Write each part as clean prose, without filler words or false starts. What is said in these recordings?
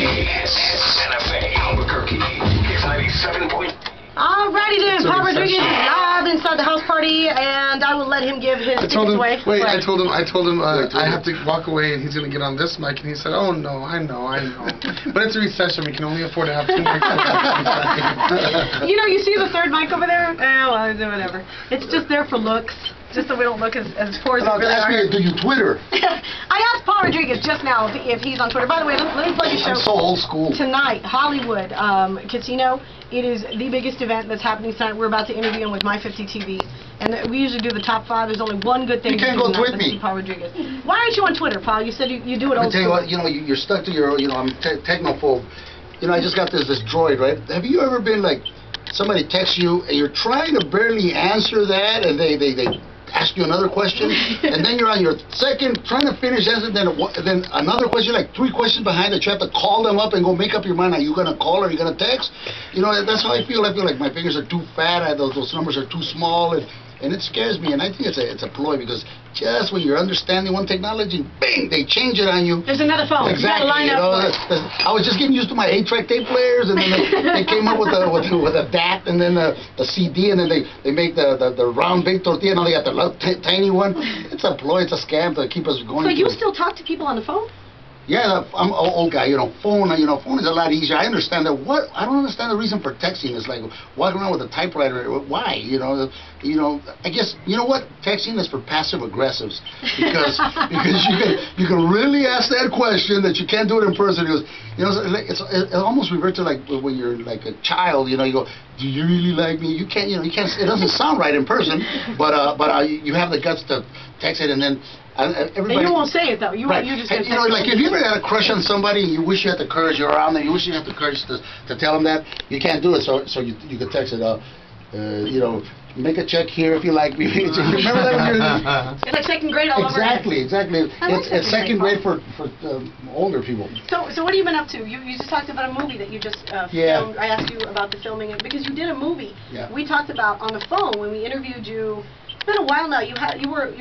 Santa Fe, Albuquerque. It's 97 point. Alrighty then, Paul Rodriguez is live inside the house party, and I will let him give his tickets away. Wait, I told him I have to walk away, and he's going to get on this mic, and he said, oh no, I know. But it's a recession, we can only afford to have 2 mics. You know, you see the third mic over there? Well, whatever. It's just there for looks. Just so we don't look as poor as we really are. Do you Twitter? I asked Paul Rodriguez just now if he's on Twitter. By the way, let me plug your show. I'm so old school. Tonight, Hollywood Casino. It is the biggest event that's happening tonight. We're about to interview him with My 50 TV. And we usually do the top 5. There's only one good thing you can't go tweet me. Paul Rodriguez. Why aren't you on Twitter, Paul? You said you do it old school. I'll tell you what, you're stuck to your, I'm technophobe. I just got this droid, right? Have you ever been like, somebody texts you and you're trying to barely answer that and they ask you another question, and then you're on your second trying to finish answer, then another question, like 3 questions behind that you have to call them up and go make up your mind. Are you going to call or are you going to text? That's how I feel. I feel like my fingers are too fat, those numbers are too small, and it scares me, and I think it's a ploy, because just when you're understanding one technology, bing, they change it on you. There's another phone. Exactly. I was just getting used to my 8-track tape players, and then they came up with a DAT, and then the CD, and then they make the round big tortilla, and now they got the little tiny one. It's a ploy, it's a scam to keep us going. So you still talk to people on the phone? Yeah, I'm an old guy, phone is a lot easier. I understand that. I don't understand the reason for texting. It's like walking around with a typewriter. Why? I guess, what? Texting is for passive aggressives. Because you can really ask that question that you can't do it in person. It almost reverts to like when you're like a child, you go, do you really like me? You can't, it doesn't sound right in person, but you have the guts to text it, and then everybody. And you won't say it though. Right. You're just gonna like if you ever had a crush on somebody and you wish you had the courage, you're around there, you wish you had the courage to tell them that, you can't do it, so you could text it, make a check here if you like me. Remember that when you're it's like second grade all over again. Exactly. It's second grade for older people. So what have you been up to? You just talked about a movie that you just filmed. I asked you about the filming because you did a movie. Yeah. We talked about on the phone when we interviewed you. It's been a while now. You were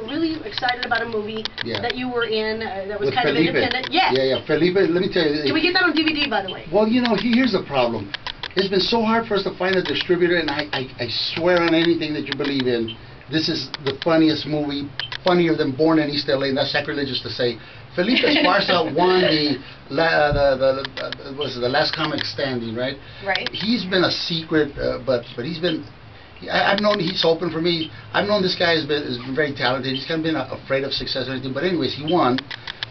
really excited about a movie that you were in that was with kind Felipe. of independent. Yes. Yeah. Felipe, let me tell you. Can we get that on DVD, by the way? Well, here's the problem. It's been so hard for us to find a distributor, and I swear on anything that you believe in, this is the funniest movie, funnier than Born in East LA, and that's sacrilegious to say. Felipe Esparza won the last comic standing, right? Right. He's been a secret, but he's been. I've known he's open for me. I've known this guy has been very talented. He's kind of been afraid of success or anything. But anyways, he won.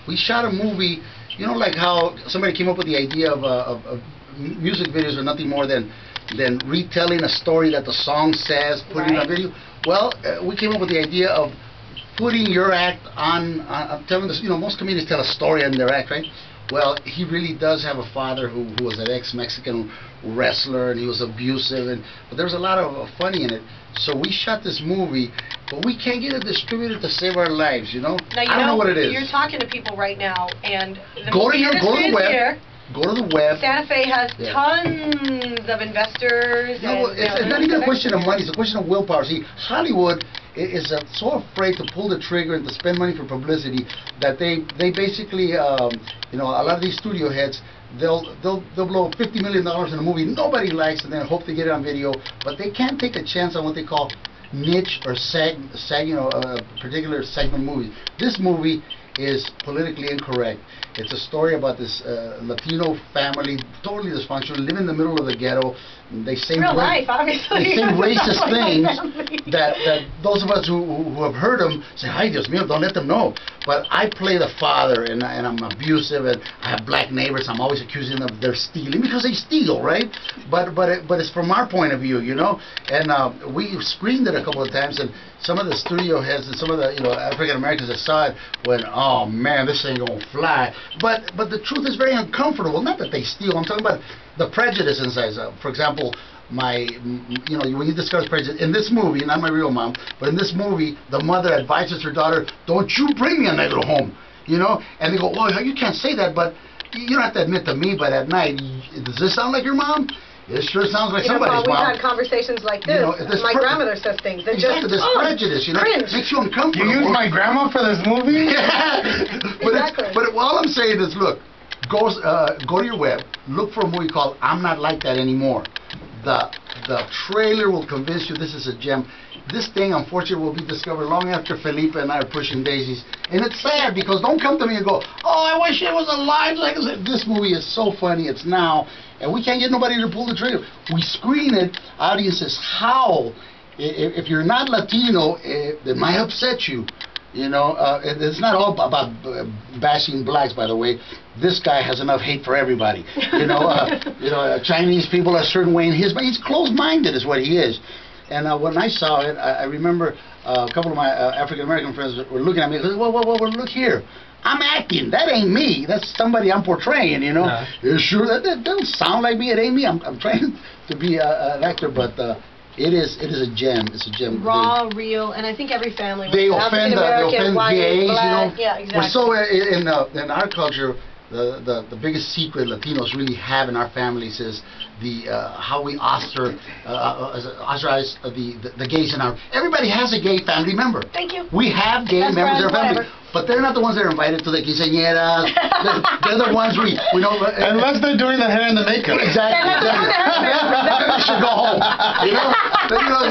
We shot a movie. Like how somebody came up with the idea of music videos are nothing more than retelling a story that the song says, putting a video. Well, we came up with the idea of putting your act on telling this. Most comedians tell a story on their act, right? Well, he really does have a father who was an ex-Mexican wrestler, and he was abusive, but there was a lot of funny in it. So we shot this movie, but we can't get a distributor to save our lives, Now, I don't know what it is. You're talking to people right now, and go to the web. Here. Go to the web. Santa Fe has tons of investors. It's not even a question of money. It's a question of willpower. See, Hollywood is so afraid to pull the trigger and to spend money for publicity that they basically, a lot of these studio heads, they'll blow $50 million in a movie nobody likes, and then hope to get it on video, but they can't take a chance on what they call niche or particular segment movies. This movie is politically incorrect. It's a story about this Latino family, totally dysfunctional, live in the middle of the ghetto. They say real life, obviously. They say racist things that those of us who have heard them say, "Ay, Dios mío, don't let them know." But I play the father, and I'm abusive, and I have black neighbors. I'm always accusing them of they're stealing because they steal, right? But it's from our point of view, And we screened it a couple of times, and some of the studio heads and some of the African Americans that saw it went, "Oh man, this ain't gonna fly." But the truth is very uncomfortable. Not that they steal. I'm talking about the prejudice inside. For example, when you discuss prejudice in this movie, not my real mom, but in this movie, the mother advises her daughter, "Don't you bring me a negro home," And they go, "Well, you can't say that, but you don't have to admit to me. But at night, does this sound like your mom?" It sure sounds like somebody's mom. We've had conversations like this. My grandmother says things that exactly, just prejudice, cringe. Makes you uncomfortable. You use my grandma for this movie? But all I'm saying is, look, Go to your web, look for a movie called I'm Not Like That Anymore. The trailer will convince you this is a gem. This thing, unfortunately, will be discovered long after Felipe and I are pushing daisies. And it's sad because don't come to me and go, oh, I wish it was alive. Like I said, this movie is so funny. It's now. And we can't get nobody to pull the trigger. We screen it. Audiences howl. If you're not Latino, it might upset you. You know, it's not all about bashing blacks, by the way. This guy has enough hate for everybody. You know, Chinese people are a certain way in his, but he's closed-minded is what he is. And when I saw it, I remember a couple of my African-American friends were looking at me and said, well, look here. I'm acting. That ain't me. That's somebody I'm portraying, you know. Yeah, sure, that don't sound like me. It ain't me. I'm trying to be an actor, but... It is a gem. It's a gem. Raw, real, and I think every family. They offend gays, you know. Yeah, exactly. We're so in our culture, the biggest secret Latinos really have in our families is the how we ostracize the gays in our. Everybody has a gay family member. Thank you. We have gay members in our family. But they're not the ones that are invited to the quinceañeras. They're the ones we know. Unless they're doing the hair and the makeup. Exactly. They should go home. You know,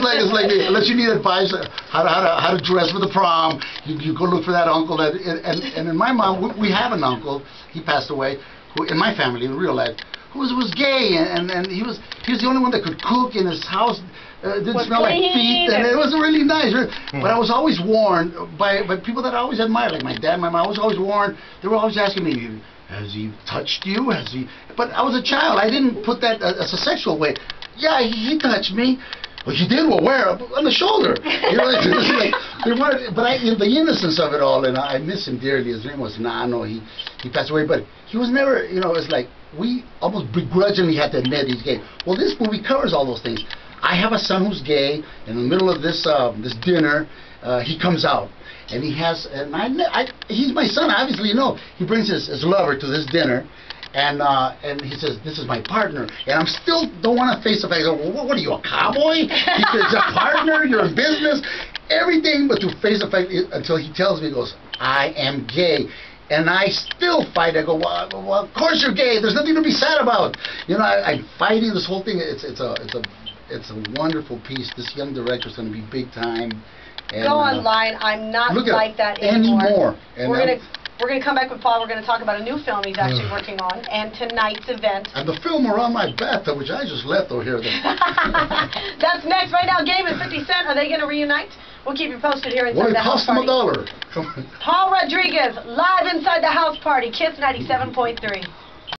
it's like unless you need advice how to dress for the prom, you go look for that uncle. And in my mom, we have an uncle. He passed away. Who in my family in real life, who was gay, and he was the only one that could cook in his house. Didn't smell like feet, and it was really nice. But I was always warned by people that I always admired, like my dad, my mom. I was always warned. They were always asking me, "Has he touched you? Has he?" But I was a child. I didn't put that as a sexual way. Yeah, he touched me. Well, you did. Well, where? On the shoulder. You know, the innocence of it all, and I miss him dearly. His name was Nano. He passed away, but he was never. You know, it's like we almost begrudgingly had to admit he's gay. Well, this movie covers all those things. I have a son who's gay. In the middle of this this dinner, he comes out, and he has, and he's my son. Obviously, you know, he brings his lover to this dinner, and he says, "This is my partner," and I'm still don't want to face the fact. Well, what are you, a cowboy? He says, "A partner? You're in business." Everything but to face the fact until he tells me, he goes, "I am gay." And I still fight. I go, well, of course you're gay. There's nothing to be sad about. You know, I'm fighting this whole thing. It's a wonderful piece. This young director's going to be big time. And, go online. I'm not like that anymore. And we're gonna come back with Paul. We're gonna talk about a new film he's actually working on, and tonight's event. And the film around my bathtub, which I just left over here. That's next. Right now, Game and 50 Cent. Are they gonna reunite? We'll keep you posted here inside the House Party. Well, it cost them $1. Paul Rodriguez live inside the House Party. Kiss 97.3.